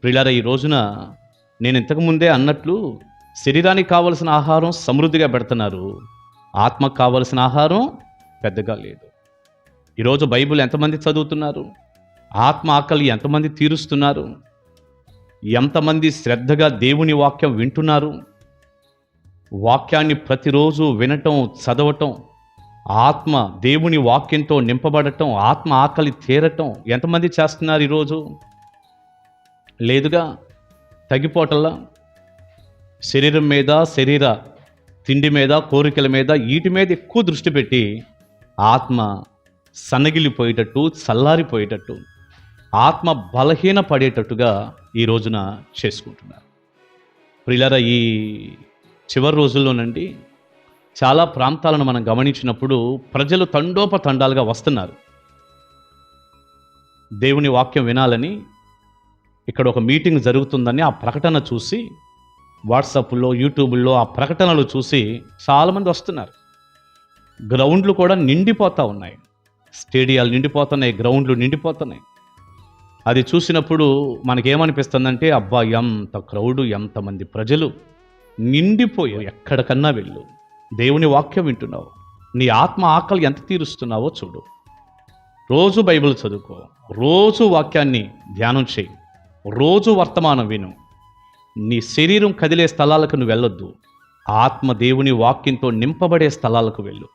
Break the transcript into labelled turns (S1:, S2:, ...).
S1: ప్రియులారా, ఈ రోజున నేను ఇంతకుముందే అన్నట్లు శరీరానికి కావలసిన ఆహారం సమృద్ధిగా పెడుతున్నారు, ఆత్మకు కావలసిన ఆహారం పెద్దగా లేదు. ఈరోజు బైబిల్ ఎంతమంది చదువుతున్నారు? ఆత్మ ఆకలి ఎంతమంది తీరుస్తున్నారు? ఎంతమంది శ్రద్ధగా దేవుని వాక్యం వింటున్నారు? వాక్యాన్ని ప్రతిరోజు వినటం, చదవటం, ఆత్మ దేవుని వాక్యంతో నింపబడటం, ఆత్మ ఆకలి తీరటం ఎంతమంది చేస్తున్నారు ఈరోజు? లేదుగా. తగ్గిపోవటంలా శరీరం మీద, శరీర తిండి మీద, కోరికల మీద, వీటి మీద ఎక్కువ దృష్టి పెట్టి ఆత్మ సన్నగిలిపోయేటట్టు, చల్లారిపోయేటట్టు, ఆత్మ బలహీన పడేటట్టుగా ఈ రోజున చేసుకుంటున్నారు. ప్రియులారా, ఈ చివరి రోజుల్లోనండి చాలా ప్రాంతాలను మనం గమనించినప్పుడు ప్రజలు తండోపతండాలుగా వస్తున్నారు. దేవుని వాక్యం వినాలని ఇక్కడ ఒక మీటింగ్ జరుగుతుందని ఆ ప్రకటన చూసి, వాట్సాప్లో, యూట్యూబ్లో ఆ ప్రకటనలు చూసి చాలామంది వస్తున్నారు. గ్రౌండ్లు కూడా నిండిపోతూ ఉన్నాయి, స్టేడియాలు నిండిపోతున్నాయి, గ్రౌండ్లు నిండిపోతున్నాయి. అది చూసినప్పుడు మనకేమనిపిస్తుందంటే, అబ్బా ఎంత క్రౌడు, ఎంతమంది ప్రజలు నిండిపోయావు. ఎక్కడికన్నా వెళ్ళు, దేవుని వాక్యం వింటున్నావు, నీ ఆత్మ ఆకలి ఎంత తీరుస్తున్నావో చూడు. రోజు బైబిల్ చదువుకో, రోజు వాక్యాన్ని ధ్యానం చేయి, రోజు వర్తమానం విను. నీ శరీరం కదిలే స్థలాలకు నువ్వు వెళ్ళొద్దు, ఆత్మ దేవుని వాక్యంతో నింపబడే స్థలాలకు వెళ్ళు.